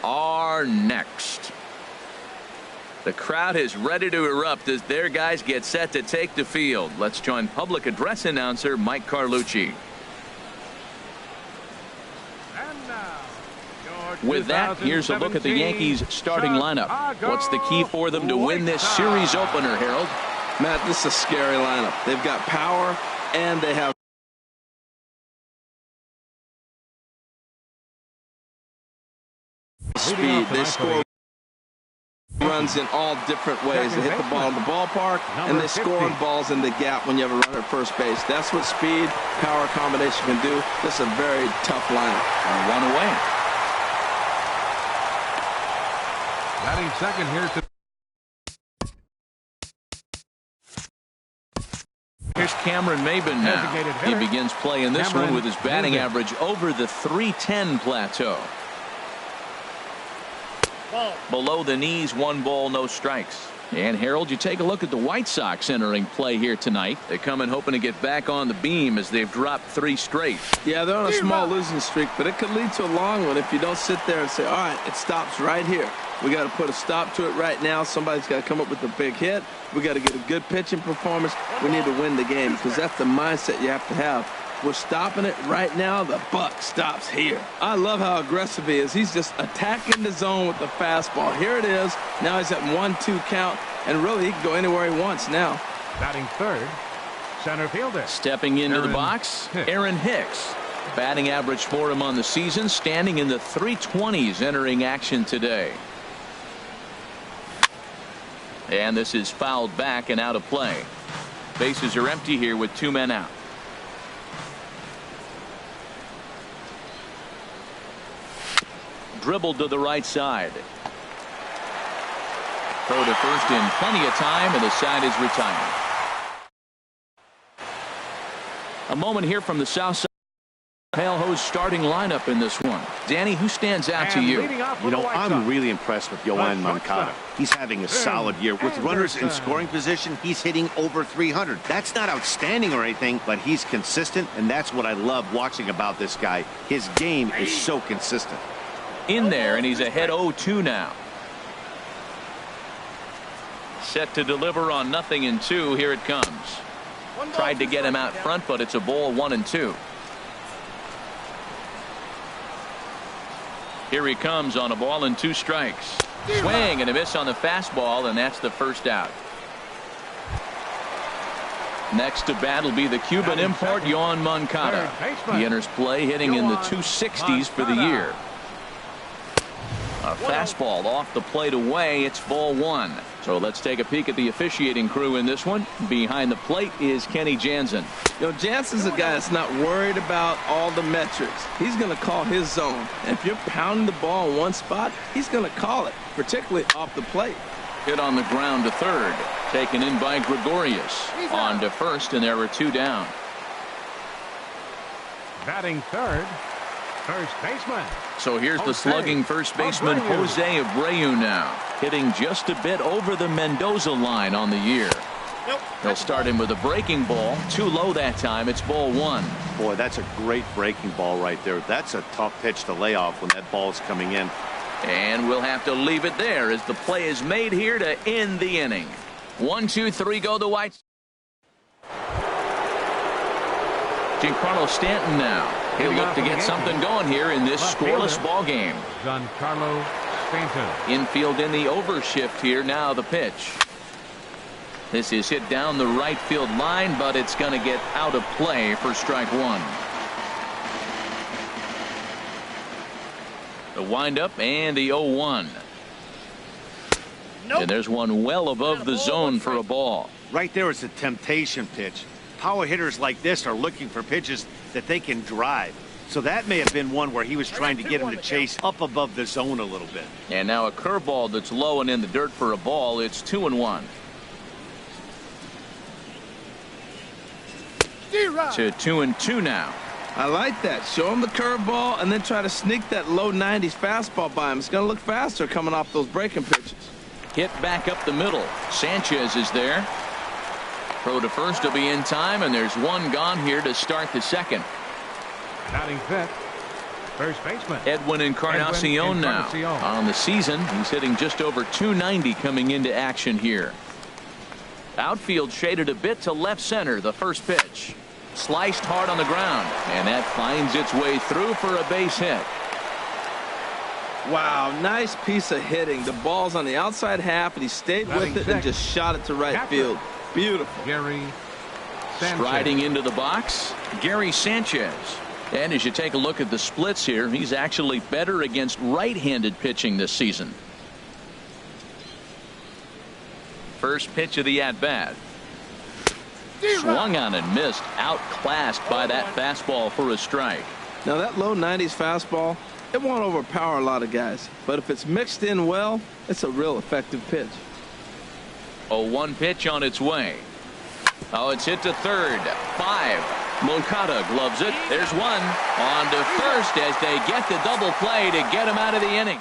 are next. The crowd is ready to erupt as their guys get set to take the field. Let's join public address announcer Mike Carlucci. With that, here's a look at the Yankees starting lineup. What's the key for them to win this series opener, Harold? Matt, this is a scary lineup. They've got power and they have speed. They score runs in all different ways. They hit the ball in the ballpark, and they score on balls in the gap when you have a runner at first base. That's what speed, power combination can do. This is a very tough lineup. One away. Batting second here to Here's Cameron Maybin now. He begins play in this one with his batting average over the .310 plateau. Below the knees, 1 ball, no strikes. And Harold, you take a look at the White Sox entering play here tonight. They come in hoping to get back on the beam as they've dropped 3 straight. Yeah, they're on a small losing streak, but it could lead to a long one if you don't sit there and say, all right, it stops right here. We got to put a stop to it right now. Somebody's got to come up with a big hit. We got to get a good pitching performance. We need to win the game because that's the mindset you have to have. We're stopping it right now. The buck stops here. I love how aggressive he is. He's just attacking the zone with the fastball. Here it is. Now he's at 1-2 count, and really he can go anywhere he wants now. batting third, center fielder. Stepping into the box, Aaron Hicks. Batting average for him on the season standing in the 320s entering action today. And this is fouled back and out of play. Bases are empty here with 2 men out. Dribbled to the right side. Throw to first in plenty of time, and the side is retired. A moment here from the south side. Pale Hose starting lineup in this one. Danny, who stands out to you? You know, I'm really impressed with Yoan Moncada. He's having a solid year. With runners in scoring position, he's hitting over 300. That's not outstanding or anything, but he's consistent, and that's what I love watching about this guy. His game is so consistent. In there, and he's ahead 0-2 now. Set to deliver on 0-2. Here it comes. Tried to get him out front, but it's a ball 1-2. Here he comes on a ball and 2 strikes. Swing and a miss on the fastball, and that's the first out. Next to bat will be the Cuban import Yoan Moncada. He enters play hitting in the 260s for the year. A fastball off the plate away. It's ball 1. So let's take a peek at the officiating crew in this one. Behind the plate is Kenny Jansen. You know, Jansen's a guy that's not worried about all the metrics. He's going to call his zone. And if you're pounding the ball in one spot, he's going to call it, particularly off the plate. Hit on the ground to third. Taken in by Gregorius. On to first, and there were 2 down. Batting third, first baseman. So here's the slugging first baseman Jose Abreu now, hitting just a bit over the Mendoza line on the year. They'll start him with a breaking ball, too low that time. It's ball 1. Boy, that's a great breaking ball right there. That's a tough pitch to lay off when that ball's coming in. And we'll have to leave it there as the play is made here to end the inning. 1, 2, 3 go the Whites. Giancarlo Stanton now. He'll look to get something going here in this scoreless ball game. Giancarlo Stanton. Infield in the overshift here. Now the pitch. This is hit down the right field line, but it's going to get out of play for strike 1. The windup and the 0-1. And there's one well above the zone for a ball. Right there is a temptation pitch. Power hitters like this are looking for pitches that they can drive. So that may have been one where he was trying to get him to chase up above the zone a little bit. And now a curveball that's low and in the dirt for a ball. It's 2-1. To 2-2 now. I like that. Show him the curveball and then try to sneak that low 90s fastball by him. It's going to look faster coming off those breaking pitches. Hit back up the middle. Sanchez is there. Throw to first will be in time, and there's 1 gone here to start the second. Batting fifth, First baseman. Edwin Encarnacion now. On the season, he's hitting just over 290 coming into action here. Outfield shaded a bit to left center. The first pitch. Sliced hard on the ground. And that finds its way through for a base hit. Wow, nice piece of hitting. The ball's on the outside half, and he stayed with it and just shot it to right field. Beautiful. Gary Sanchez. Striding into the box, Gary Sanchez. And as you take a look at the splits here, he's actually better against right-handed pitching this season. First pitch of the at-bat. Swung on and missed. Outclassed by that fastball for a strike. Now that low 90s fastball, it won't overpower a lot of guys. But if it's mixed in well, it's a real effective pitch. 0-1 pitch on its way. Oh, it's hit to third. 5. Moncada gloves it. There's one. On to first as they get the double play to get him out of the inning.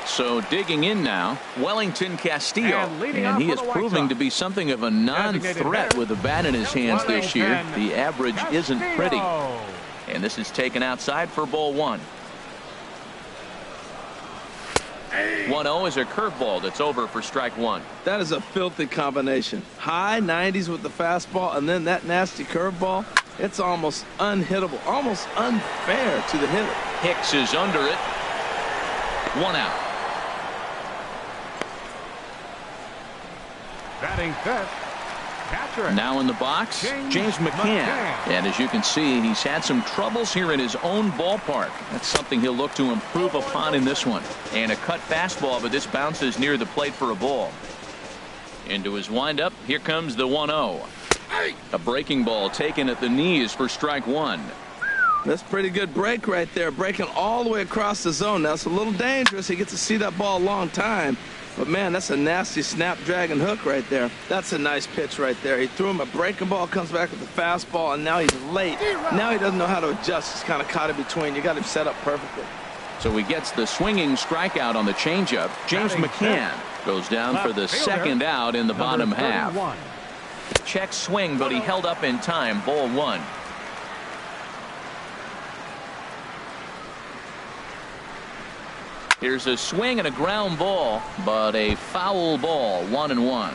So digging in now, Wellington Castillo. And he is proving to be something of a non-threat with the bat in his hands this year. The average isn't pretty. And this is taken outside for ball 1. 1-0 is a curveball that's over for strike 1. That is a filthy combination. High 90s with the fastball and then that nasty curveball. It's almost unhittable, almost unfair to the hitter. Hicks is under it. 1 out. Batting fifth. Catcher. Now in the box, James McCann. And as you can see, he's had some troubles here in his own ballpark. That's something he'll look to improve upon in this one. And a cut fastball, but this bounces near the plate for a ball. Into his windup, here comes the 1-0. A breaking ball taken at the knees for strike 1. That's a pretty good break right there, breaking all the way across the zone. Now it's a little dangerous. He gets to see that ball a long time. But, man, that's a nasty snapdragon hook right there. That's a nice pitch right there. He threw him a breaking ball, comes back with the fastball, and now he's late. Now he doesn't know how to adjust. He's kind of caught in between. You got him set up perfectly. So he gets the swinging strikeout on the changeup. James McCann goes down for the second out in the bottom half. Check swing, but he held up in time. Ball 1. Here's a swing and a ground ball, but a foul ball. 1-1.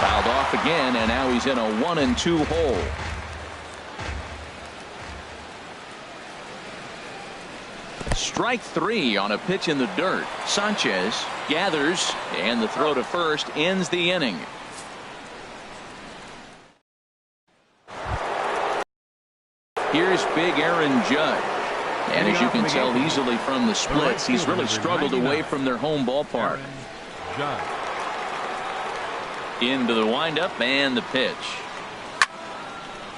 Fouled off again, and now he's in a 1-2 hole. Strike 3 on a pitch in the dirt. Sanchez gathers, and the throw to first ends the inning. Here's big Aaron Judge. And as you can tell easily from the splits, he's really struggled away from their home ballpark. Into the windup and the pitch.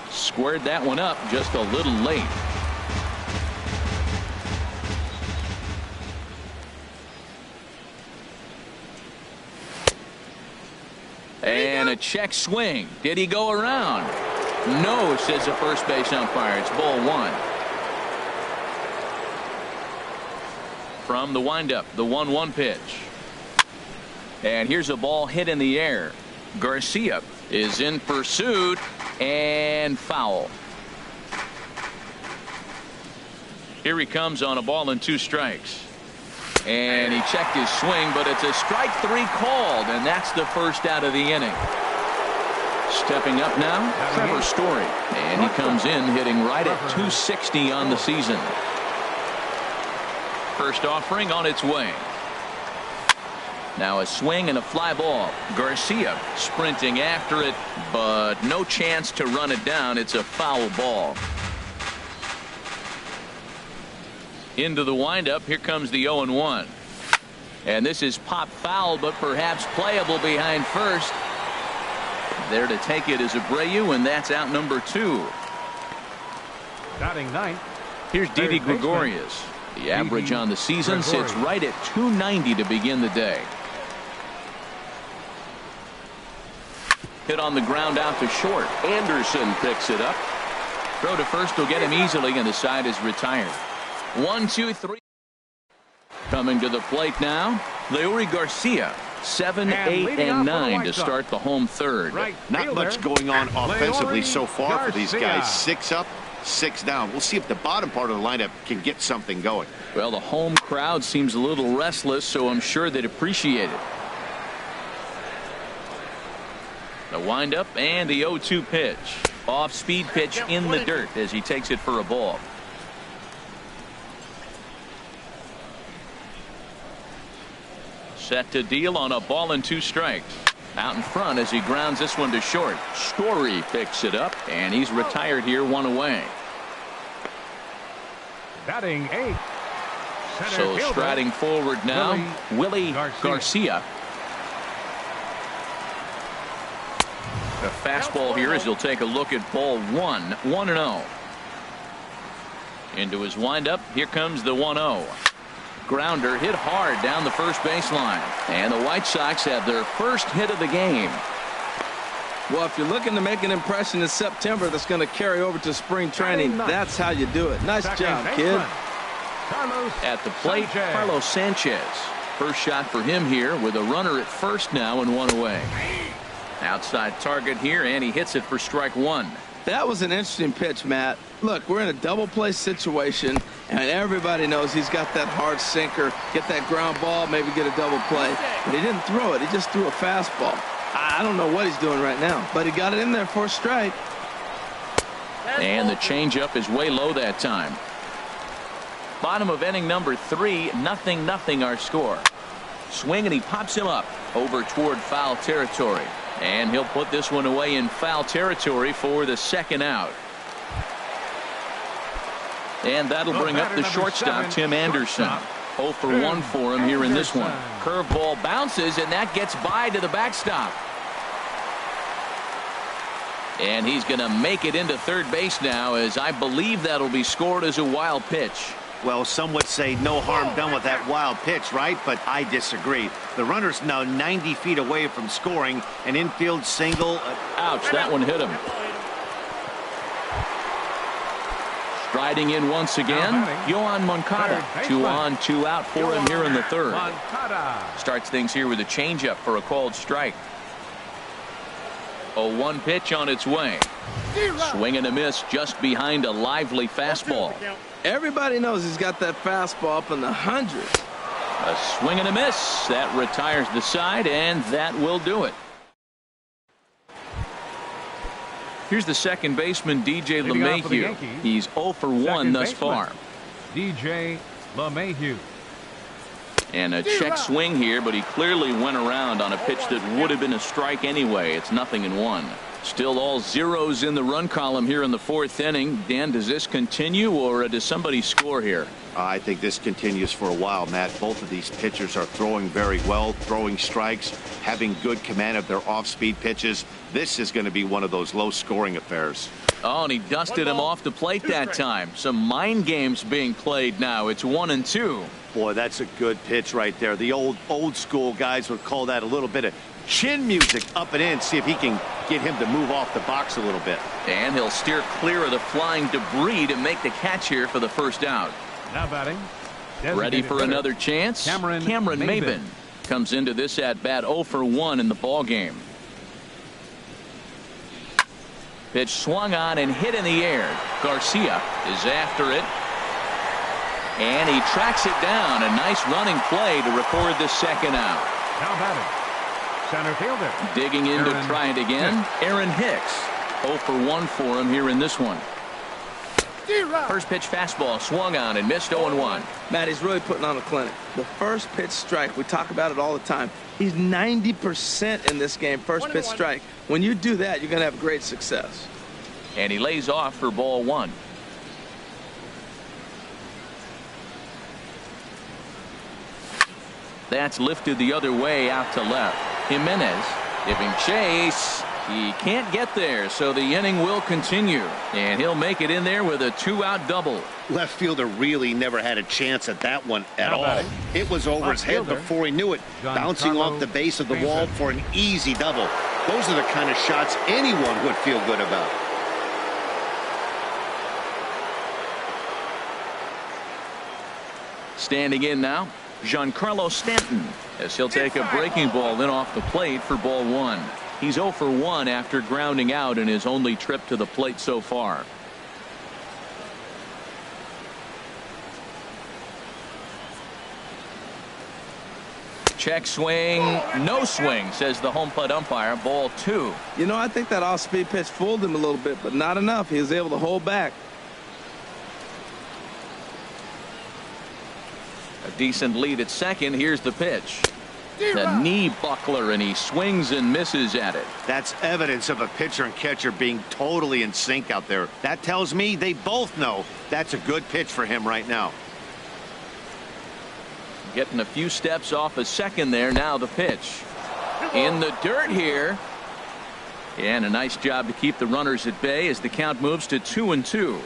Squared that one up just a little late. And a check swing. Did he go around? No, says the first base umpire. It's ball 1. From the windup, the 1-1 pitch. And here's a ball hit in the air. Garcia is in pursuit and foul. Here he comes on a ball and 2 strikes. And he checked his swing, but it's a strike 3 called, and that's the first out of the inning. Stepping up now, Trevor Story. And he comes in hitting right at 260 on the season. First offering on its way. Now a swing and a fly ball. Garcia sprinting after it, but no chance to run it down. It's a foul ball. Into the windup. Here comes the 0-1. And this is pop foul, but perhaps playable behind first. There to take it is Abreu, and that's out number 2. Batting ninth. Here's Didi Gregorius. The average on the season sits right at 290 to begin the day. Hit on the ground out to short. Anderson picks it up. Throw to first will get him easily, and the side is retired. 1, 2, 3. Coming to the plate now, Leury Garcia. 7, And 8, leading and off for the 9 White to Sox. start the home third. Right Not fielder, much going on offensively so far for these Garcia. guys. 6 up, 6 down. We'll see if the bottom part of the lineup can get something going. Well, the home crowd seems a little restless, so I'm sure they'd appreciate it. The windup and the 0-2 pitch. Off-speed pitch in the dirt as he takes it for a ball. Set to deal on a ball and 2 strikes. Out in front as he grounds this one to short. Story picks it up, and he's retired here, 1 away. Batting 8. Center So fielder, striding forward now, Willie Garcia. The fastball here as he'll take a look at ball 1, 1-0. Into his windup, here comes the 1-0. Grounder hit hard down the first baseline. And the White Sox have their first hit of the game. Well, if you're looking to make an impression in September that's going to carry over to spring training, that's how you do it. Nice job, kid. At the plate, Carlos Sanchez. First shot for him here with a runner at first now and 1 away. Outside target here, and he hits it for strike 1. That was an interesting pitch, Matt. Look, we're in a double play situation, and everybody knows he's got that hard sinker. Get that ground ball, maybe get a double play. But he didn't throw it. He just threw a fastball. I don't know what he's doing right now, but he got it in there for a strike. And the changeup is way low that time. Bottom of inning number 3, 0-0 our score. Swing, and he pops him up over toward foul territory. And he'll put this one away in foul territory for the second out. And that'll bring up the shortstop, Tim Anderson. 0 for 1 for him here in this one. Curveball bounces, and that gets by to the backstop. And he's going to make it into third base now, as I believe that'll be scored as a wild pitch. Well, some would say no harm done with that wild pitch, right? But I disagree. The runner's now 90 feet away from scoring. An infield single. Ouch, that one hit him. Striding in once again, Yoan Moncada. 2 on, 2 out for him here in the third. Starts things here with a changeup for a called strike. 0-1 pitch on its way. Swing and a miss just behind a lively fastball. Everybody knows he's got that fastball up in the hundreds. A swing and a miss. That retires the side, and that will do it. Here's the second baseman, DJ LeMahieu. He's 0 for 1 thus far. DJ LeMahieu. And a check swing here, but he clearly went around on a pitch that would have been a strike anyway. It's 0-1. Still all zeros in the run column here in the 4th inning. Dan, does this continue, or does somebody score here? I think this continues for a while, Matt. Both of these pitchers are throwing very well, throwing strikes, having good command of their off-speed pitches. This is going to be one of those low-scoring affairs. Oh, and he dusted him off the plate that time. Some mind games being played now. It's 1-2. Boy, that's a good pitch right there. The old school guys would call that a little bit of chin music up and in. See if he can get him to move off the box a little bit. And he'll steer clear of the flying debris to make the catch here for the first out. Now batting. Ready for another chance? Cameron Maybin comes into this at bat 0 for 1 in the ball game. Pitch swung on and hit in the air. Garcia is after it. And he tracks it down. A nice running play to record the second out. Now batting. Center fielder. Digging in to try it again. Aaron Hicks. 0 for 1 for him here in this one. First pitch fastball swung on and missed 0-1. Matt, he's really putting on a clinic. The first pitch strike, we talk about it all the time. He's 90% in this game, first pitch strike. When you do that, you're going to have great success. And he lays off for ball 1. That's lifted the other way out to left. Jimenez giving chase. He can't get there, so the inning will continue. And he'll make it in there with a 2-out double. Left fielder really never had a chance at that one at all. It was over his head before he knew it, bouncing off the base of the wall for an easy double. Those are the kind of shots anyone would feel good about. Standing in now, Giancarlo Stanton, as he'll take a breaking ball in off the plate for ball 1. He's 0 for 1 after grounding out in his only trip to the plate so far. Check swing, no swing, says the home plate umpire. Ball 2. You know, I think that off-speed pitch fooled him a little bit, but not enough. He was able to hold back. A decent lead at second. Here's the pitch. The knee buckler, and he swings and misses at it. That's evidence of a pitcher and catcher being totally in sync out there. That tells me they both know that's a good pitch for him right now. Getting a few steps off a second there. Now the pitch. In the dirt here. And a nice job to keep the runners at bay as the count moves to 2-2.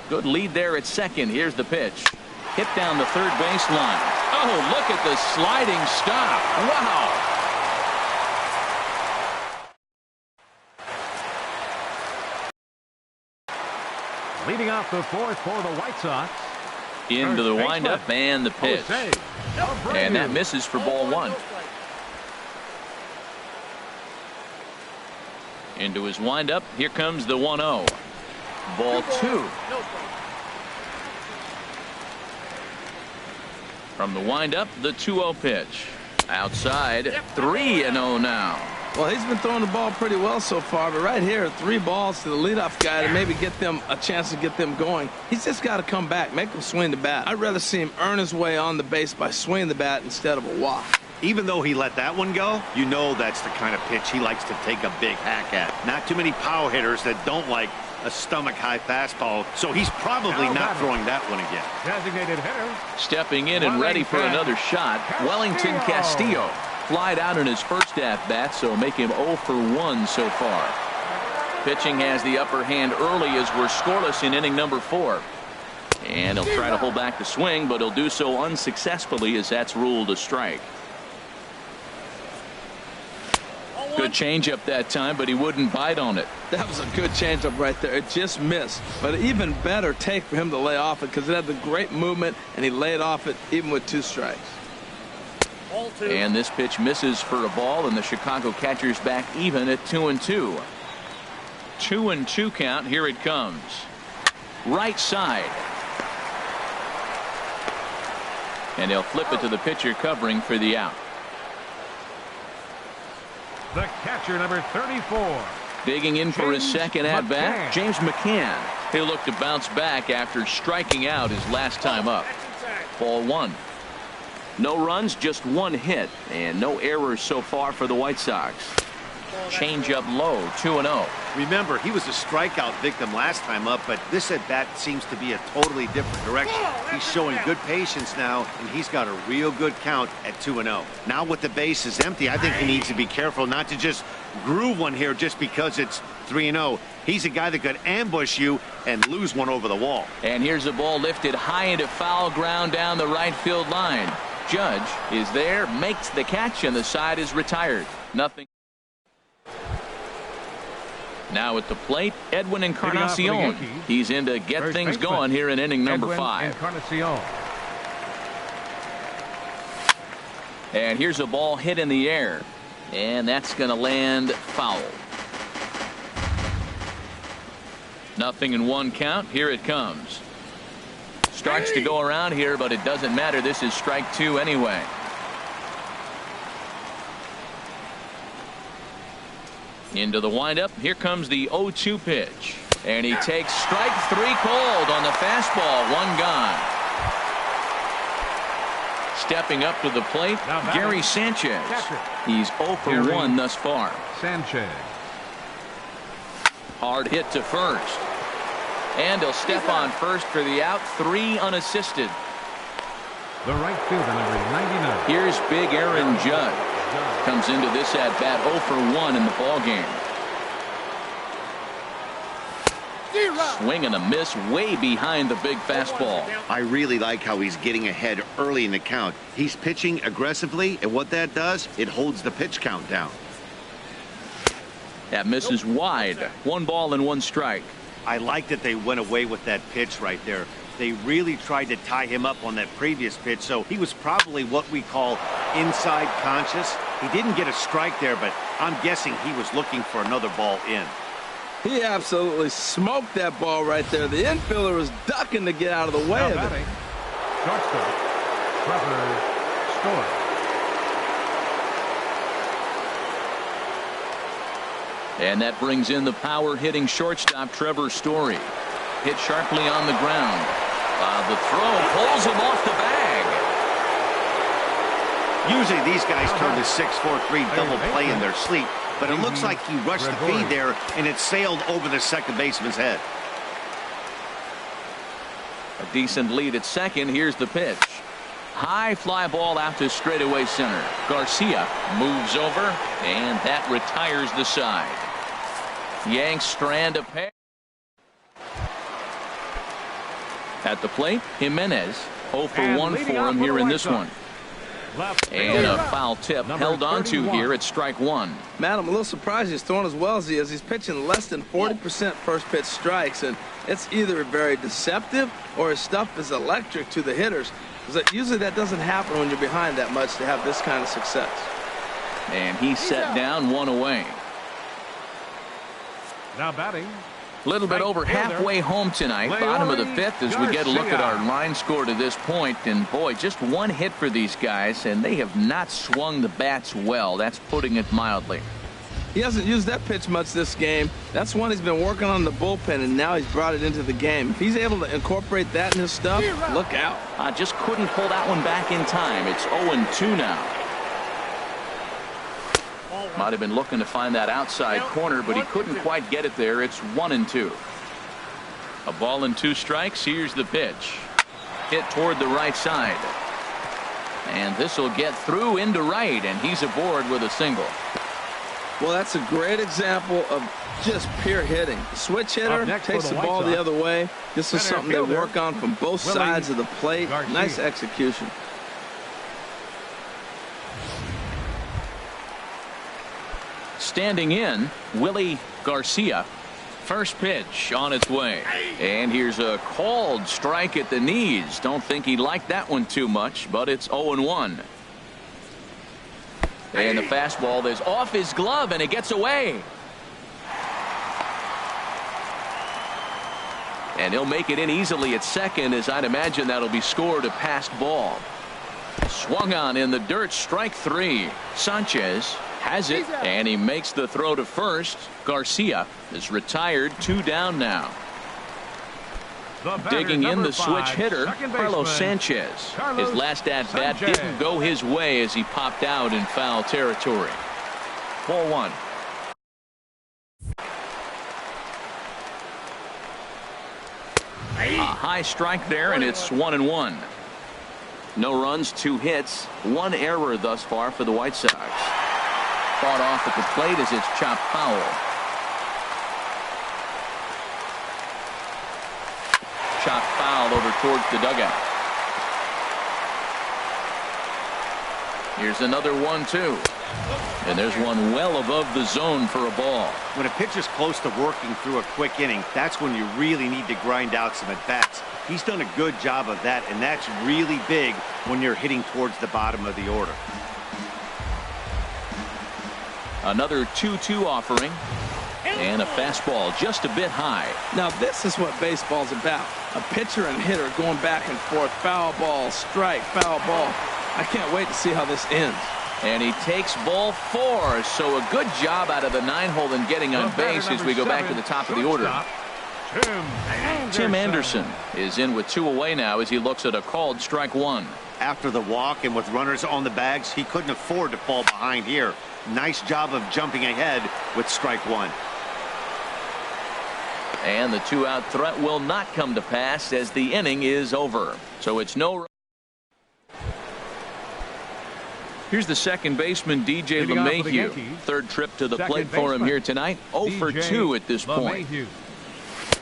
Good lead there at second. Here's the pitch. Hit down the third baseline. Oh, look at the sliding stop. Wow. Leading off the fourth for the White Sox. Into the windup and the pitch. And that misses for ball 1. Into his windup. Here comes the 1-0. Ball 2. From the windup, the 2-0 pitch. Outside, 3-0 now. Well, he's been throwing the ball pretty well so far, but right here, 3 balls to the leadoff guy to maybe get them a chance to get them going. He's just got to come back, make them swing the bat. I'd rather see him earn his way on the base by swinging the bat instead of a walk. Even though he let that one go, you know that's the kind of pitch he likes to take a big hack at. Not too many power hitters that don't like a stomach-high fastball, so he's probably not throwing that one again. Designated hitter. Stepping in and ready for another shot, Wellington Castillo. Flied out in his first at-bat, so make him 0 for 1 so far. Pitching has the upper hand early as we're scoreless in inning number 4. And he'll try to hold back the swing, but he'll do so unsuccessfully as that's ruled a strike. Good changeup that time, but he wouldn't bite on it. That was a good changeup right there. It just missed. But an even better take for him to lay off it because it had the great movement, and he laid off it even with 2 strikes. And this pitch misses for a ball, and the Chicago catcher's back even at 2-2. 2-2 count. Here it comes. Right side. And they'll flip it to the pitcher covering for the out. The catcher, number 34. Digging in for his second at-bat, James McCann. He'll look to bounce back after striking out his last time up. Ball 1. No runs, just 1 hit, and no errors so far for the White Sox. Changeup low, 2-0. Remember, he was a strikeout victim last time up, but this at-bat seems to be a totally different direction. He's showing good patience now, and he's got a real good count at 2-0. Now with the base is empty, I think he needs to be careful not to just groove one here just because it's 3-0. He's a guy that could ambush you and lose one over the wall. And here's a ball lifted high into foul ground down the right field line. Judge is there, makes the catch, and the side is retired. Nothing. Now at the plate, Edwin Encarnacion. He's in to get things going here in inning number 5. Encarnacion. And here's a ball hit in the air, and that's going to land foul. 0-1 count. Here it comes. Starts to go around here, but it doesn't matter. This is strike 2 anyway. Into the windup. Here comes the 0-2 pitch. And he takes strike 3 cold on the fastball. 1 gone. Stepping up to the plate, Gary Sanchez. He's 0 for 1 thus far. Sanchez. Hard hit to first. And he'll step on first for the out. 3 unassisted. The right fielder, number 99. Here's big Aaron Judge. Comes into this at bat 0 for 1 in the ball game. Swing and a miss way behind the big fastball. I really like how he's getting ahead early in the count. He's pitching aggressively, and what that does, it holds the pitch count down. That misses wide. 1 ball and 1 strike. I like that they went away with that pitch right there. They really tried to tie him up on that previous pitch, so he was probably what we call inside conscious. He didn't get a strike there, but I'm guessing he was looking for another ball in. He absolutely smoked that ball right there. The infielder was ducking to get out of the way of it. Shortstop, Trevor Story. And that brings in the power-hitting shortstop, Trevor Story. Hit sharply on the ground. The throw pulls him off the bag. Usually these guys turn to 6-4-3 double play in their sleep, but it looks like he rushed the feed there, and it sailed over the second baseman's head. A decent lead at second. Here's the pitch. High fly ball out to straightaway center. Garcia moves over, and that retires the side. Yanks strand a pair. At the plate, Jimenez 0 for 1 for him here in this one. And a foul tip held on to here at strike one. Matt, I'm a little surprised he's throwing as well as he is. He's pitching less than 40% first pitch strikes, and it's either very deceptive or his stuff is electric to the hitters. Because usually that doesn't happen when you're behind that much to have this kind of success. And he's set down, one away. Now batting. Little bit over halfway home tonight, bottom of the fifth, as we get a look at our line score to this point. And boy, just one hit for these guys, and they have not swung the bats well. That's putting it mildly. He hasn't used that pitch much this game. That's one he's been working on the bullpen, and now he's brought it into the game. If he's able to incorporate that in his stuff, look out. Just couldn't pull that one back in time. It's 0-2 now. Might have been looking to find that outside corner, but he couldn't quite get it there. It's 1-2. A ball and 2 strikes. Here's the pitch. Hit toward the right side. And this will get through into right, and he's aboard with a single. Well, that's a great example of just pure hitting. The switch hitter takes the ball the other way. This is something they work on from both sides of the plate. Nice execution. Standing in, Willie Garcia. First pitch on its way. And here's a called strike at the knees. Don't think he liked that one too much, but it's 0-1. And the fastball is off his glove, and it gets away. And he'll make it in easily at second, as I'd imagine that'll be scored a passed ball. Swung on in the dirt, strike 3. Sanchez has it, and he makes the throw to first. Garcia is retired, 2 down now. Digging in the switch hitter, Carlos Sanchez. His last at-bat didn't go his way as he popped out in foul territory. Ball 1. A high strike there, and it's 1-1. No runs, 2 hits, 1 error thus far for the White Sox. Fought off at the plate as it's chopped foul. Chopped foul over towards the dugout. Here's another 1-2. And there's one well above the zone for a ball. When a pitcher's close to working through a quick inning, that's when you really need to grind out some at-bats. He's done a good job of that, and that's really big when you're hitting towards the bottom of the order. Another 2-2 offering. And a fastball just a bit high. Now this is what baseball's about. A pitcher and hitter going back and forth. Foul ball, strike, foul ball. I can't wait to see how this ends. And he takes ball 4. So a good job out of the 9-hole in getting on base as we go back to the top of the order. Tim Anderson is in with 2 away now as he looks at a called strike 1. After the walk and with runners on the bags, he couldn't afford to fall behind here. Nice job of jumping ahead with strike 1. And the 2-out threat will not come to pass as the inning is over. So it's no. Here's the second baseman, DJ LeMahieu. Third trip to the plate for him here tonight. 0 for 2 at this point.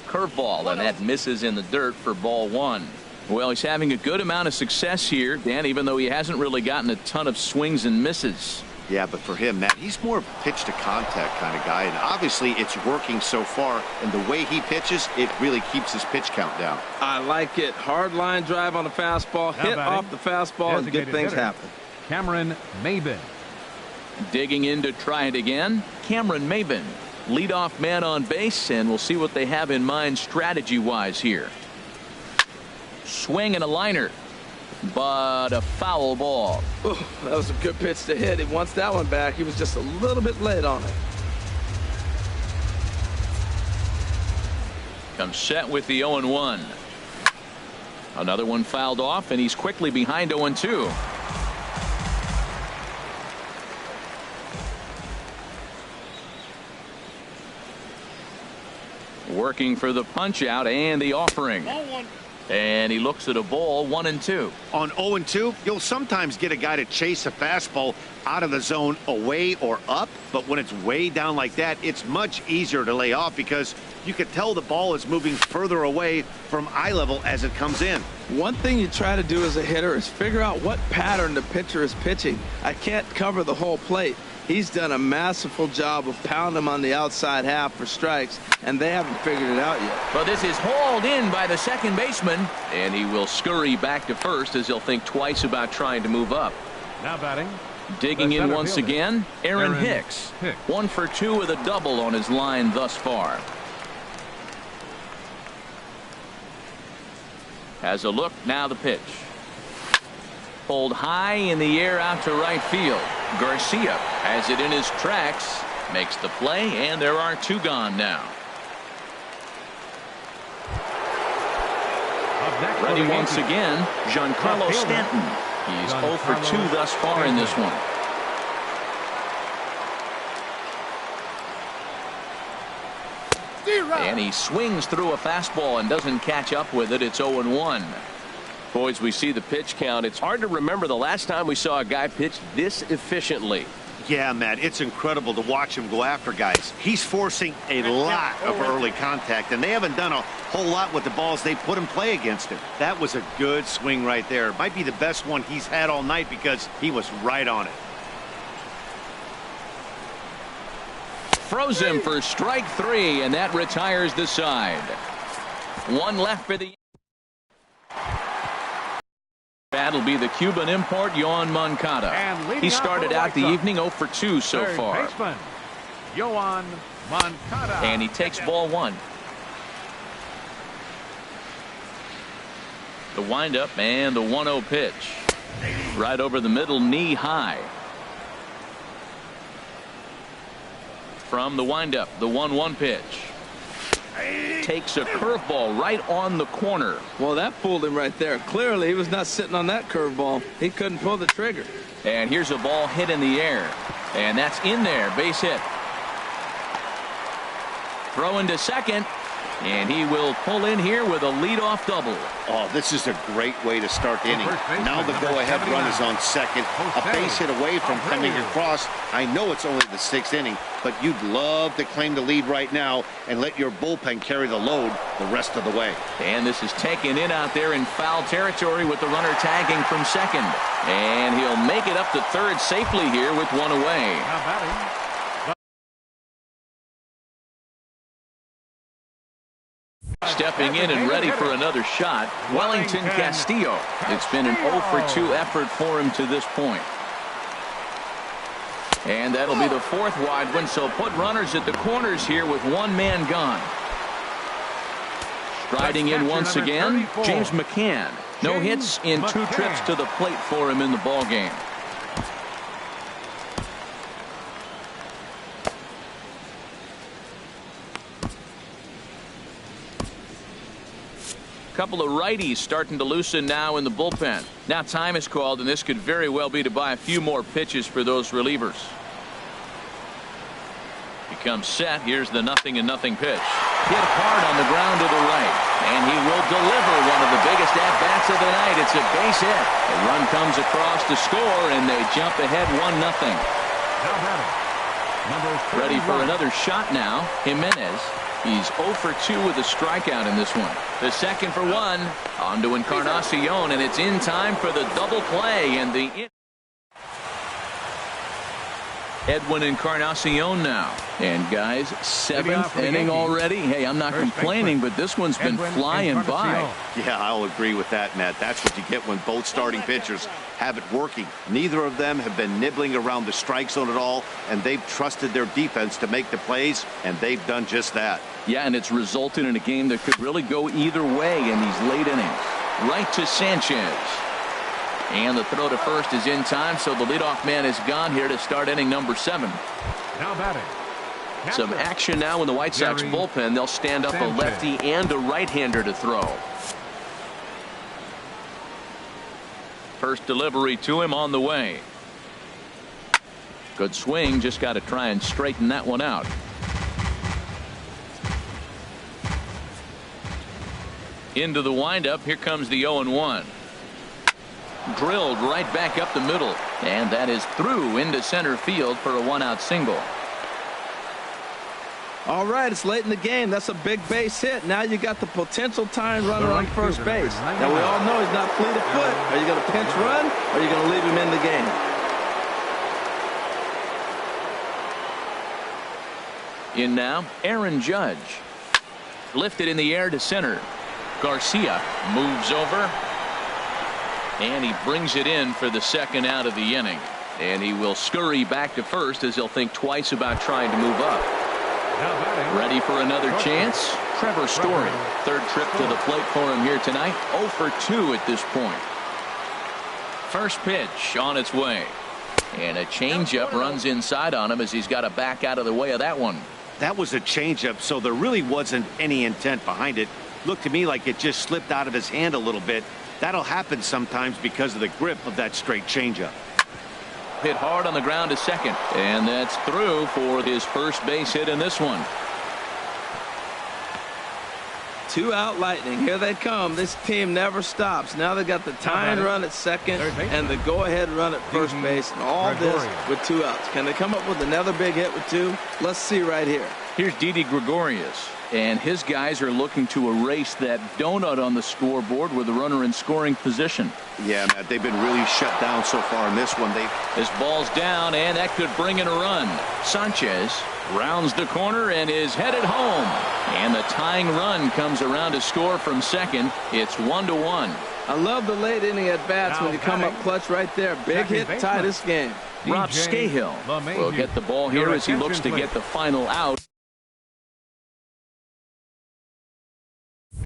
Curveball, and that misses in the dirt for ball 1. Well, he's having a good amount of success here, Dan, even though he hasn't really gotten a ton of swings and misses. Yeah, but for him, Matt, he's more of a pitch-to-contact kind of guy, and obviously it's working so far, and the way he pitches, it really keeps his pitch count down. I like it. Hard line drive on the fastball, hit off the fastball, and good things happen. Cameron Maybin. Digging in to try it again, Cameron Maybin. Leadoff man on base, and we'll see what they have in mind strategy-wise here. Swing and a liner, but a foul ball. Ooh, that was a good pitch to hit. He wants that one back. He was just a little bit late on it. Comes set with the 0-1. Another one fouled off, and he's quickly behind 0-2. Working for the punch out and the offering. And he looks at a ball, 1-2. On 0-2, you'll sometimes get a guy to chase a fastball out of the zone away or up, but when it's way down like that, it's much easier to lay off because you can tell the ball is moving further away from eye level as it comes in. One thing you try to do as a hitter is figure out what pattern the pitcher is pitching. I can't cover the whole plate. He's done a masterful job of pounding him on the outside half for strikes, and they haven't figured it out yet. But this is hauled in by the second baseman, and he will scurry back to first as he'll think twice about trying to move up. Now batting. Digging in once again, Aaron Hicks. 1 for 2 with a double on his line thus far. Has a look, now the pitch. Pulled high in the air out to right field. Garcia has it in his tracks, makes the play, and there are 2 gone now. Ready once again, Giancarlo Stanton. He's 0 for 2 thus far in this one. And he swings through a fastball and doesn't catch up with it. It's 0-1. Boys, we see the pitch count. It's hard to remember the last time we saw a guy pitch this efficiently. Yeah, Matt, it's incredible to watch him go after guys. He's forcing a lot of early contact, and they haven't done a whole lot with the balls they put in play against him. That was a good swing right there. It might be the best one he's had all night because he was right on it. Froze him for strike 3, and that retires the side. 1 left for the... That'll be the Cuban import, Yoan Moncada. He started out the evening 0 for 2 so far. Baseman, Yoan Moncada. And he takes ball 1. The windup and the 1-0 pitch. Right over the middle, knee high. From the windup, the 1-1 pitch. Takes a curveball right on the corner. Well, that fooled him right there. Clearly, he was not sitting on that curveball. He couldn't pull the trigger. And here's a ball hit in the air. And that's in there. Base hit. Throw into second. And he will pull in here with a leadoff double. Oh, this is a great way to start the inning. Now the go-ahead run is on second. A base hit away from coming across. I know it's only the 6th inning, but you'd love to claim the lead right now and let your bullpen carry the load the rest of the way. And this is taken in out there in foul territory with the runner tagging from second. And he'll make it up to third safely here with 1 away. Now batting. Stepping in and ready for another shot, Wellington Castillo. It's been an 0 for 2 effort for him to this point. And that'll be the 4th wide one, so put runners at the corners here with 1 man gone. Striding in once again, James McCann. No hits in 2 trips to the plate for him in the ballgame. Couple of righties starting to loosen now in the bullpen. Now time is called, and this could very well be to buy a few more pitches for those relievers. He comes set. Here's the 0-0 pitch. Hit hard on the ground to the right, and he will deliver one of the biggest at-bats of the night. It's a base hit. A run comes across to score, and they jump ahead 1-0. Ready for another shot now, Jimenez. He's 0 for 2 with a strikeout in this one. The second for 1. On to Encarnacion, and it's in time for the double play. And the Edwin Encarnacion now. And guys, 7th inning already. Hey, I'm not complaining, but this one's been flying by. Yeah, I'll agree with that, Matt. That's what you get when both starting pitchers have it working. Neither of them have been nibbling around the strike zone at all, and they've trusted their defense to make the plays, and they've done just that. Yeah, and it's resulted in a game that could really go either way in these late innings. Right to Sanchez. And the throw to first is in time, so the leadoff man is gone here to start inning number 7. Now batting. Some action now in the White Sox bullpen. They'll stand up a lefty and a right-hander to throw. First delivery to him on the way. Good swing, just got to try and straighten that one out. Into the windup, here comes the 0-1. Drilled right back up the middle, and that is through into center field for a 1-out single. All right, it's late in the game. That's a big base hit. Now you got the potential tying runner on first base. Now we all know he's not fleet of foot. Are you going to pinch run, or are you going to leave him in the game? In now, Aaron Judge. Lifted in the air to center. Garcia moves over. And he brings it in for the second out of the inning. And he will scurry back to first as he'll think twice about trying to move up. Ready for another chance? Trevor Story. Third trip to the plate for him here tonight. 0 for 2 at this point. First pitch on its way. And a changeup runs inside on him as he's got to back out of the way of that one. That was a changeup, so there really wasn't any intent behind it. Looked to me like it just slipped out of his hand a little bit. That'll happen sometimes because of the grip of that straight changeup. Hit hard on the ground to second, and that's through for his first base hit in this one. 2-out Lightning. Here they come. This team never stops. Now they got the tying run at second and the go-ahead run at first base, and all this with 2 outs. Can they come up with another big hit with 2? Let's see right here. Here's Didi Gregorius, and his guys are looking to erase that donut on the scoreboard with the runner in scoring position. Yeah, Matt, they've been really shut down so far in this one. This ball's down, and that could bring in a run. Sanchez rounds the corner and is headed home. And the tying run comes around to score from second. It's 1-1. I love the late inning at bats when you come up clutch right there. Big hit, tie this game. Rob Scahill will get the ball here as he looks to get the final out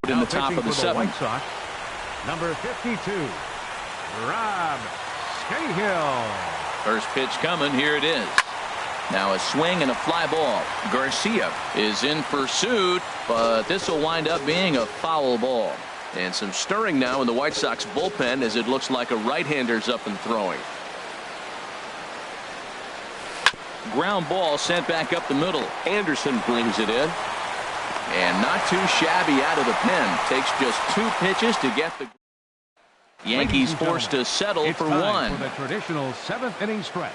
in the top of the 7th. Number 52, Rob Scahill. First pitch coming. Here it is. Now a swing and a fly ball. Garcia is in pursuit, but this will wind up being a foul ball. And some stirring now in the White Sox bullpen as it looks like a right-hander's up and throwing. Ground ball sent back up the middle. Anderson brings it in. And not too shabby out of the pen. Takes just 2 pitches to get the Yankees forced to settle for 1. For the traditional 7th inning stretch.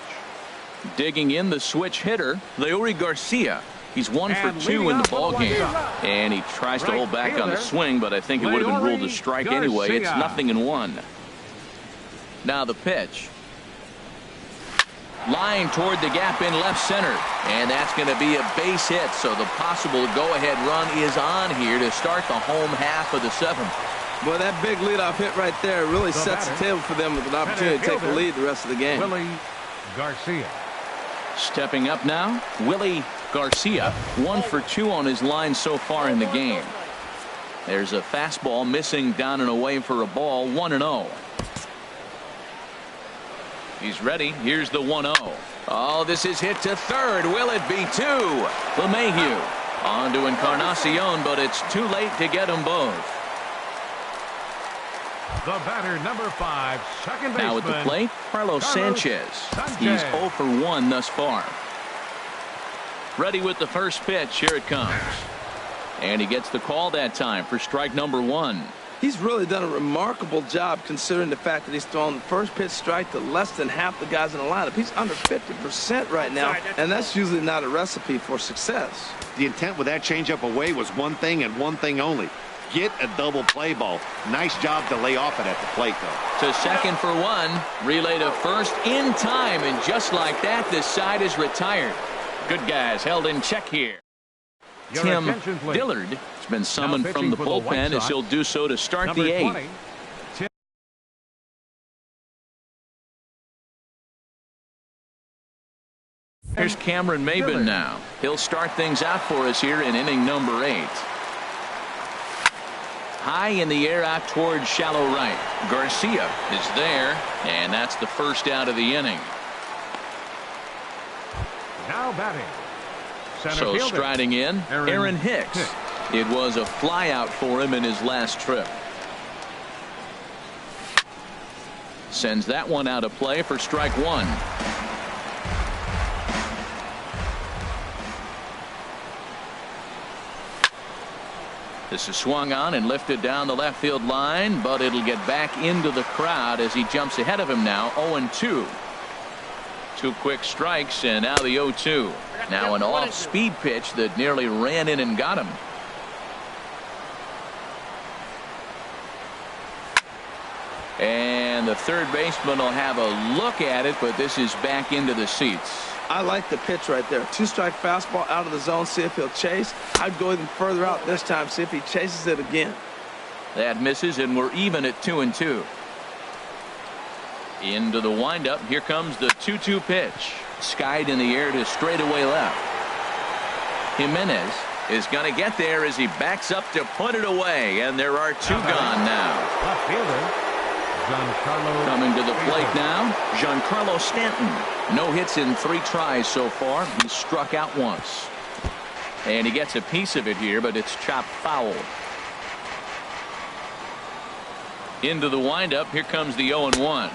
Digging in the switch hitter, Leury Garcia. He's 1 for 2 in the ball game. And he tries to hold back on the swing, but I think it would have been ruled a strike anyway. It's 0-1. Now the pitch. Line toward the gap in left center. And that's going to be a base hit. So the possible go-ahead run is on here to start the home half of the 7th. Boy, that big leadoff hit right there really sets the table for them with an opportunity to take the lead the rest of the game. Willie Garcia. Stepping up now, Willie Garcia. 1 for 2 on his line so far in the game. There's a fastball missing down and away for a ball. 1-0. He's ready. Here's the 1-0. Oh, this is hit to third. Will it be 2? LeMahieu on to Encarnacion, but it's too late to get them both. The batter, number 5, second baseman. Now at the plate, Carlos Sanchez. He's 0 for 1 thus far. Ready with the first pitch. Here it comes. And he gets the call that time for strike number 1. He's really done a remarkable job considering the fact that he's thrown the first pitch strike to less than half the guys in the lineup. He's under 50% right now, and that's usually not a recipe for success. The intent with that changeup away was one thing and one thing only. Get a double play ball. Nice job to lay off it at the plate, though. To second for one. Relay to first in time. And just like that, this side is retired. Good guys held in check here. Your Tim attention, please. Dillard has been summoned Now from the pitching for the White bullpen as Sox, he'll do so to start Number the 20, eighth. Tim. Here's Cameron Maben Dillard. now. He'll start things out for us here in inning number 8. High in the air out towards shallow right. Garcia is there, and that's the first out of the inning. Now batting. Center So fielder, striding in, Aaron Hicks. Hicks. It was a flyout for him in his last trip. Sends that one out of play for strike one. This is swung on and lifted down the left field line, but it'll get back into the crowd as he jumps ahead of him now. 0-2. 2 quick strikes, and now the 0-2. Now an off-speed pitch that nearly ran in and got him. And the third baseman will have a look at it, but this is back into the seats. I like the pitch right there. 2-strike fastball out of the zone. See if he'll chase. I'd go even further out this time. See if he chases it again. That misses, and we're even at 2-2. Into the windup. Here comes the 2-2 pitch. Skied in the air to straightaway left. Jimenez is going to get there as he backs up to put it away, and there are 2 gone now. Left fielder, Giancarlo Coming to the plate Stanton. now, Giancarlo Stanton. No hits in 3 tries so far. He's struck out once. And he gets a piece of it here, but it's chopped foul. Into the windup. Here comes the 0-1.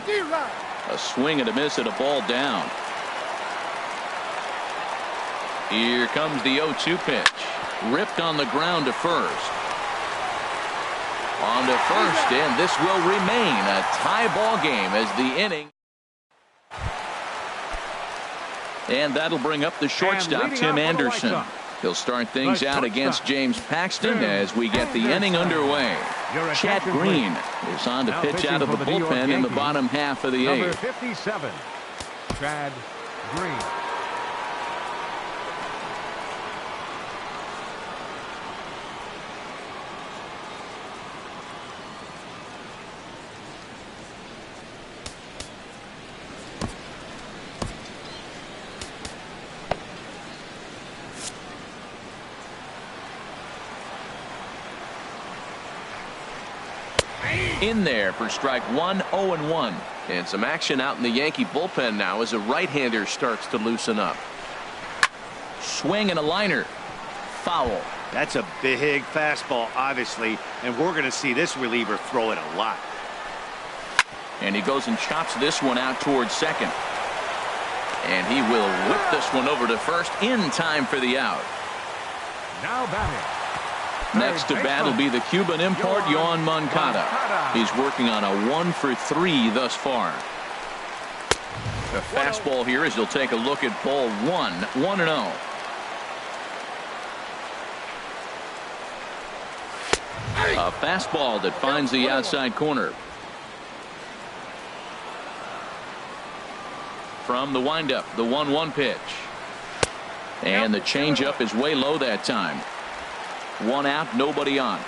A swing and a miss at a ball down. Here comes the 0-2 pitch. Ripped on the ground to first. On to first, and this will remain a tie ball game as the inning. And that'll bring up the shortstop, Tim Anderson. He'll start things out against James Paxton as we get the inning underway. Chad Green is on to pitch out of the bullpen in the bottom half of the Number 8th. 57, Chad Green. In there for strike one. 0-1. And some action out in the Yankee bullpen now as a right-hander starts to loosen up. Swing and a liner. Foul. That's a big fastball, obviously, and we're going to see this reliever throw it a lot. And he goes and chops this one out towards second. And he will whip this one over to first in time for the out. Now batting. Next to bat will be the Cuban import, Yoan Moncada. He's working on a 1-for-3 thus far. The fastball here as he'll take a look at ball 1. 1-0. A fastball that finds the outside corner. From the windup, the 1-1 pitch. And the changeup is way low that time. 1 out, nobody on.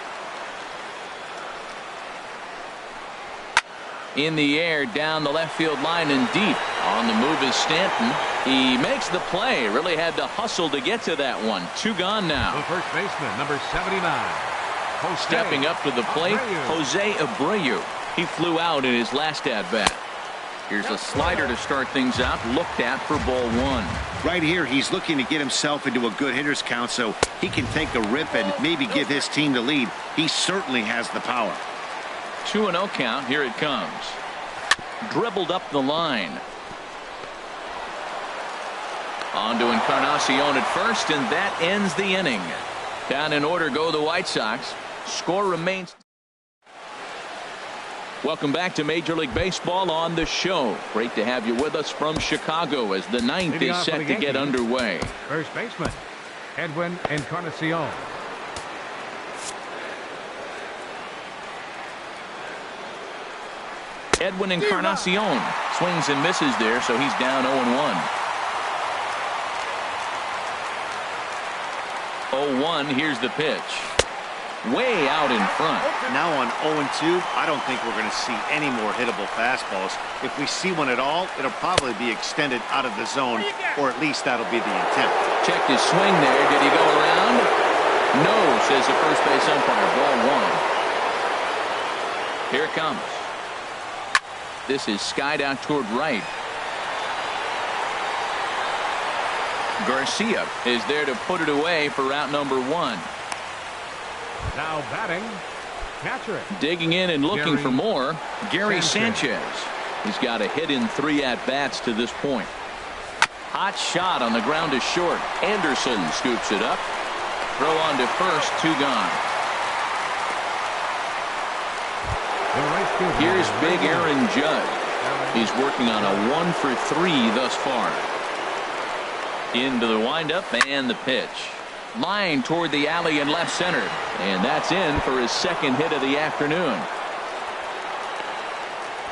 In the air, down the left field line and deep. On the move is Stanton. He makes the play. Really had to hustle to get to that one. 2 gone The now. first baseman, number 79. Jose Stepping up to the plate, Abreu. Jose Abreu. He flew out in his last at-bat. Here's a slider to start things out, looked at for ball 1. Right here, he's looking to get himself into a good hitter's count so he can take a rip and maybe give his team the lead. He certainly has the power. 2-0 count. Here it comes. Dribbled up the line. On to Encarnacion at first, and that ends the inning. Down in order go the White Sox. Score remains. Welcome back to Major League Baseball on the show. Great to have you with us from Chicago as the 9th Leading is off for set the to get Yankees. underway. First baseman, Edwin Encarnacion. Edwin Encarnacion swings and misses there, so he's down 0-1. 0-1, here's the pitch. Way out in front. Now on 0-2, I don't think we're going to see any more hittable fastballs. If we see one at all, it'll probably be extended out of the zone, or at least that'll be the intent. Checked his swing there. Did he go around? No, says the first base umpire. Ball one. Here it comes. This is skied out toward right. Garcia is there to put it away for out number one. Now batting, catcher. Digging in and looking for more, Gary Sanchez. He's got a hit in 3 at-bats to this point. Hot shot on the ground is short. Anderson scoops it up. Throw on to first, 2 gone. Here's big Aaron Judge. He's working on a 1 for 3 thus far. Into the windup and the pitch. Line toward the alley in left center. And that's in for his second hit of the afternoon.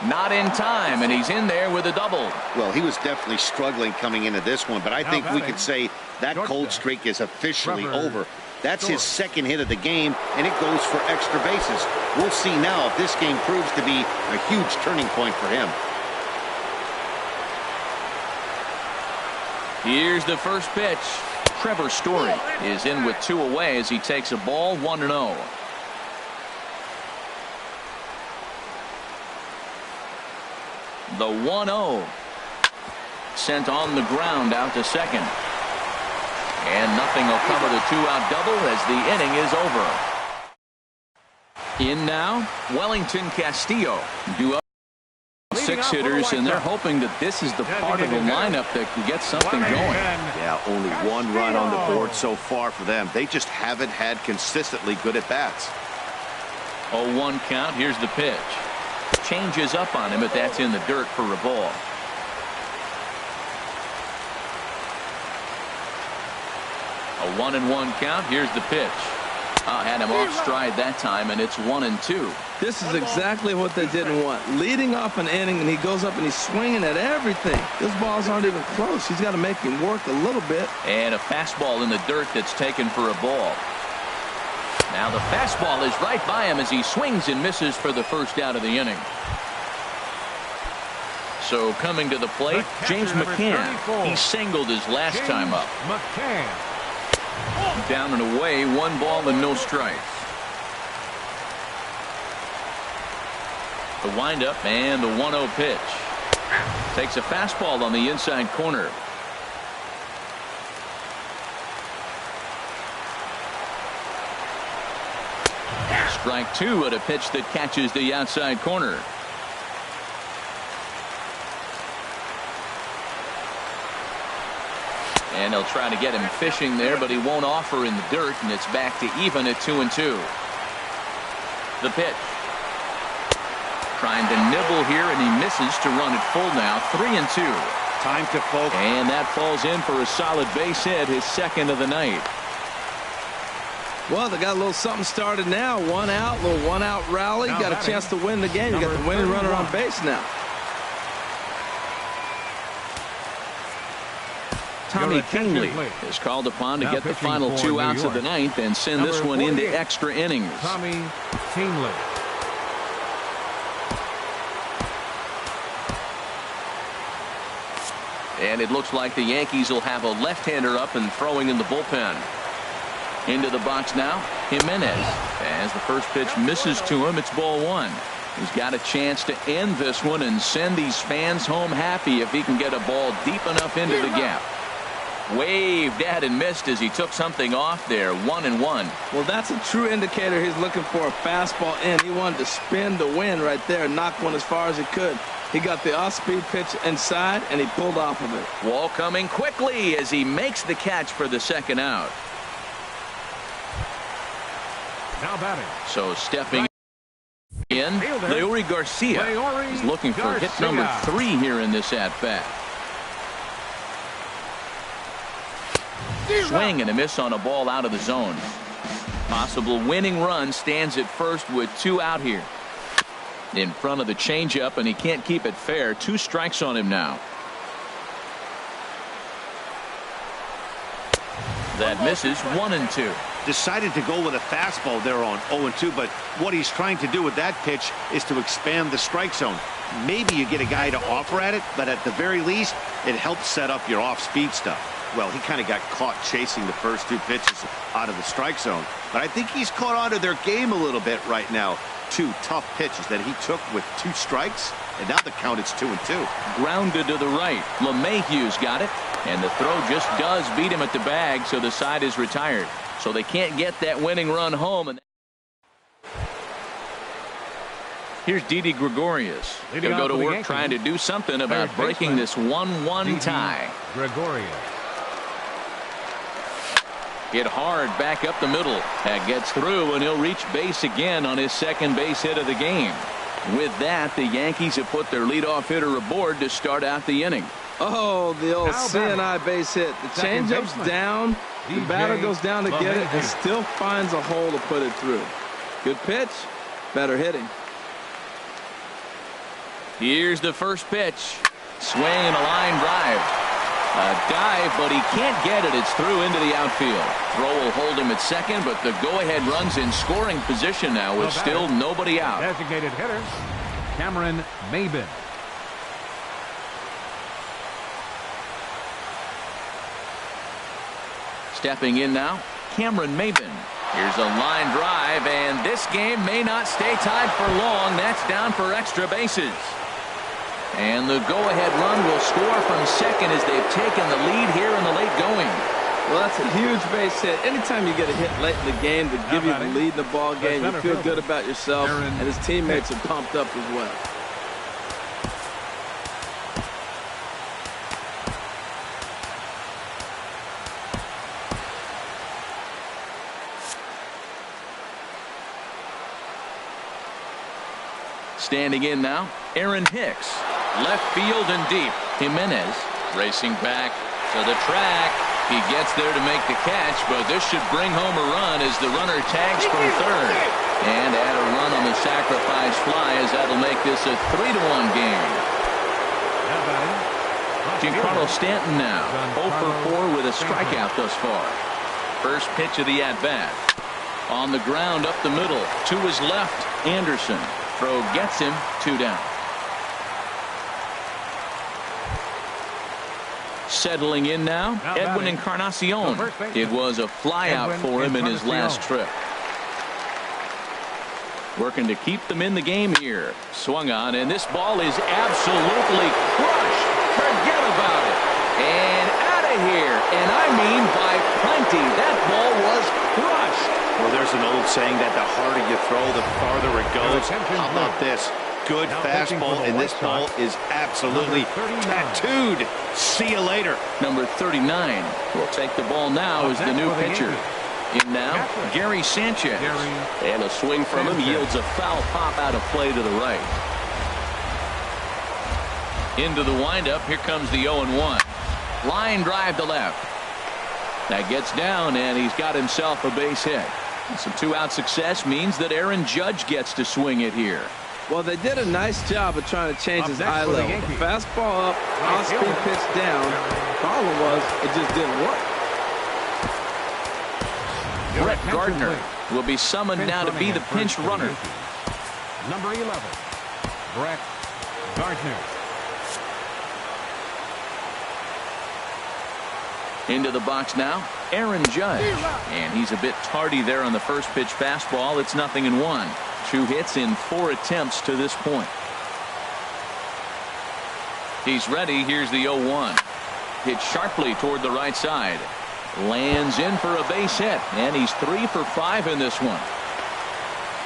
Not in time, and he's in there with a double. Well, he was definitely struggling coming into this one, but I think we could say that cold streak is officially over. That's his second hit of the game, and it goes for extra bases. We'll see now if this game proves to be a huge turning point for him. Here's the first pitch. Trevor Story is in with 2 away as he takes a ball 1-0. The 1-0 sent on the ground out to second. And nothing will come of the 2-out double as the inning is over. In now, Wellington Castillo. Do up 6 hitters, and they're hoping that this is the part of the lineup that can get something going. Yeah, only 1 run on the board so far for them. They just haven't had consistently good at-bats. 0-1 count. Here's the pitch. Changes up on him, but that's in the dirt for a ball. A 1-1 count. Here's the pitch. Had him off stride that time, and it's 1-2. This is exactly what they didn't want. Leading off an inning, and he goes up and he's swinging at everything. Those balls aren't even close. He's got to make him work a little bit. And a fastball in the dirt that's taken for a ball. Now the fastball is right by him as he swings and misses for the first out of the inning. So coming to the plate, James McCann. He singled his last time up. McCann. Down and away, 1 ball and no strikes. The windup and the 1-0 pitch. Takes a fastball on the inside corner. Strike 2 at a pitch that catches the outside corner. And they'll try to get him fishing there, but he won't offer in the dirt, and it's back to even at 2-2. The pitch. Trying to nibble here, and he misses to run it full now. 3-2. Time to focus. And that falls in for a solid base hit, his second of the night. Well, they got a little something started now. 1 out, little 1-out rally. Got a chance to win the game. You got the winning runner on base now. Tommy Kingley is called upon to get the final 2 outs of the ninth and send this one into extra innings. Tommy Kingley. And it looks like the Yankees will have a left-hander up and throwing in the bullpen. Into the box now, Jimenez. As the first pitch misses to him, it's ball 1. He's got a chance to end this one and send these fans home happy if he can get a ball deep enough into the gap. Waved at and missed as he took something off there. 1-1. Well, that's a true indicator. He's looking for a fastball in. He wanted to spin to win right there and knock one as far as he could. He got the off-speed pitch inside, and he pulled off of it. Wall coming quickly as he makes the catch for the second out. Now batting. So stepping in, Leury Garcia is looking for hit number 3 here in this at-bat. Swing and a miss on a ball out of the zone. Possible winning run stands at first with 2 out here. in front of the changeup, and he can't keep it fair. 2 strikes on him now. That misses. 1-2. Decided to go with a fastball there on 0-2, but what he's trying to do with that pitch is to expand the strike zone. Maybe you get a guy to offer at it, but at the very least, it helps set up your off-speed stuff. Well, he kind of got caught chasing the first 2 pitches out of the strike zone, but I think he's caught on to their game a little bit right now. 2 tough pitches that he took with 2 strikes, and now the count is 2-2. Grounded to the right. LeMahieu's got it, and the throw just does beat him at the bag, so the side is retired. So they can't get that winning run home. And here's Didi Gregorius. He'll go to work trying to do something about breaking this 1-1 tie. Gregorius. Hit hard back up the middle. That gets through, and he'll reach base again on his second base hit of the game. With that, the Yankees have put their leadoff hitter aboard to start out the inning. Oh, the old CNI base hit. The changeup's down. The batter goes down to get it and still finds a hole to put it through. Good pitch. Better hitting. Here's the first pitch. Swing and a line drive. A dive, but he can't get it. It's through into the outfield. Throw will hold him at second, but the go-ahead run's in scoring position now with still nobody out. Designated hitter, Cameron Maybin. Stepping in now, Cameron Maybin. Here's a line drive, and this game may not stay tied for long. That's down for extra bases. And the go-ahead run will score from second as they've taken the lead here in the late going. Well, that's a huge base hit. Anytime you get a hit late in the game to give you the lead in the ball game, you feel good about yourself, and his teammates are pumped up as well. Standing in now, Aaron Hicks. Left field and deep. Jimenez racing back to the track. He gets there to make the catch, but this should bring home a run as the runner tags from third. And add a run on the sacrifice fly as that'll make this a 3-1 game. Giancarlo Stanton now 0 for 4 with a strikeout thus far. First pitch of the at-bat. On the ground up the middle. To his left, Anderson. Throw gets him 2 down. Settling in now, Edwin Encarnacion. It was a flyout for him in his last trip. Working to keep them in the game here. Swung on, and this ball is absolutely crushed. Forget about it. And out of here. And I mean by plenty. That ball was crushed. Well, there's an old saying that the harder you throw, the farther it goes. How about this? Good fastball, and this ball is absolutely tattooed. See you later. Number 39 will take the ball now as the new pitcher. In now, Gary Sanchez. And a swing from him yields a foul pop out of play to the right. Into the windup. Here comes the 0-1. Line drive to left. That gets down, and he's got himself a base hit. Some 2-out success means that Aaron Judge gets to swing it here. Well, they did a nice job of trying to change his eye level. Fastball up, off-speed pitch down. Problem was, it just didn't work. Brett Gardner will be summoned now to be the pinch runner. Number 11, Brett Gardner. Into the box now, Aaron Judge. And he's a bit tardy there on the first pitch fastball. It's 0-1. 2 hits in 4 attempts to this point. He's ready. Here's the 0-1. Hit sharply toward the right side. Lands in for a base hit. And he's 3 for 5 in this one.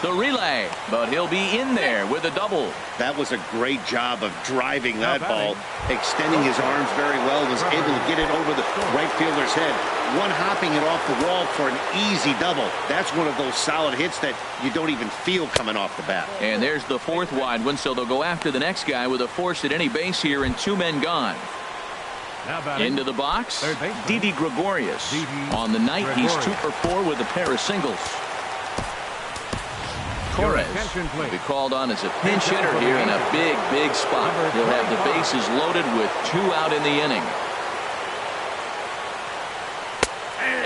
The relay, but he'll be in there with a double. That was a great job of driving that ball, extending his arms very well, was able to get it over the right fielder's head, one-hopping it off the wall for an easy double. That's one of those solid hits that you don't even feel coming off the bat. And there's the 4th wide one, so they'll go after the next guy with a force at any base here and 2 men gone. Into the box, Didi Gregorius. On the night, he's 2 for 4 with a pair of singles. Torres will be called on as a pinch hitter here in a big spot. He'll have the bases loaded with 2 out in the inning.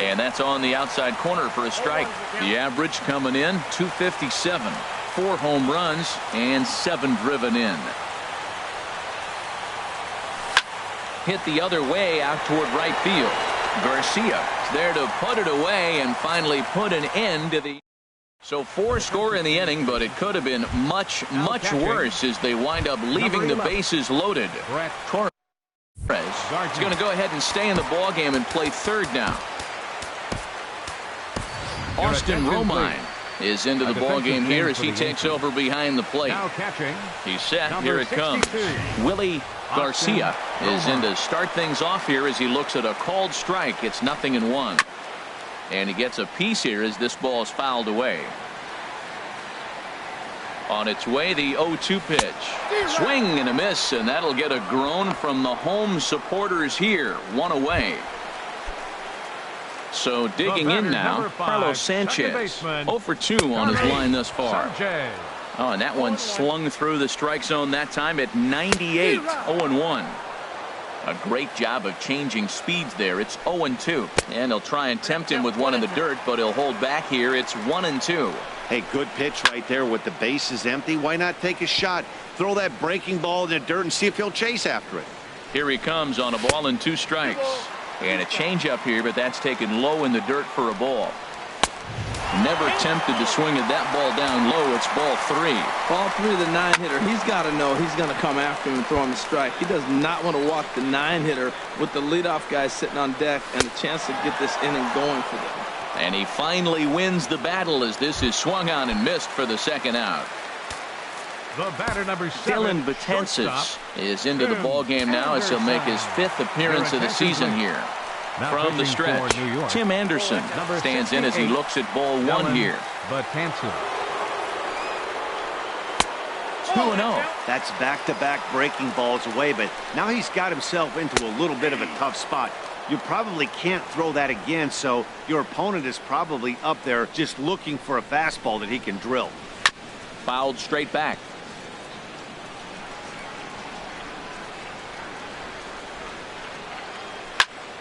And that's on the outside corner for a strike. The average coming in 257. 4 home runs and 7 driven in. Hit the other way out toward right field. Garcia is there to put it away and finally put an end to the. So 4 score in the inning, but it could have been much worse as they wind up leaving the bases loaded. Torres is going to go ahead and stay in the ball game and play third now. Austin Romine is into the ball game here as he takes over behind the plate. He's set. Here it comes. Willie Garcia is in to start things off here as he looks at a called strike. It's 0-1. And he gets a piece here as this ball is fouled away. On its way, the 0-2 pitch. Swing and a miss, and that'll get a groan from the home supporters here. 1 away. So digging in now, Carlos Sanchez. 0 for 2 on his line thus far. Oh, and that one slung through the strike zone that time at 98. 0-1. A great job of changing speeds there. It's 0-2. And they'll try and tempt him with one in the dirt, but he'll hold back here. It's 1-2. Hey, good pitch right there with the bases empty. Why not take a shot? Throw that breaking ball in the dirt and see if he'll chase after it. Here he comes on a ball and 2 strikes. And a changeup here, but that's taken low in the dirt for a ball. Never tempted to swing at that ball down low. It's ball 3. Ball 3, the 9-hitter. He's got to know he's going to come after him and throw him a strike. He does not want to walk the 9-hitter with the leadoff guy sitting on deck and a chance to get this inning going for them. And he finally wins the battle as this is swung on and missed for the second out. The batter number 7, Dylan Betances is into the ball game now as he'll make his 5th appearance of the season here. From the stretch, Tim Anderson stands in as he looks at ball 1 here. 2-0. That's back-to-back breaking balls away, but now he's got himself into a little bit of a tough spot. You probably can't throw that again, so your opponent is probably up there just looking for a fastball that he can drill. Fouled straight back.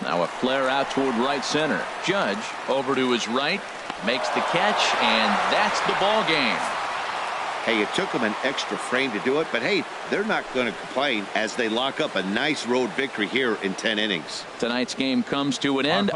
Now a flare out toward right center. Judge over to his right, makes the catch, and that's the ball game. Hey, it took them an extra frame to do it, but hey, they're not going to complain as they lock up a nice road victory here in 10 innings. Tonight's game comes to an end.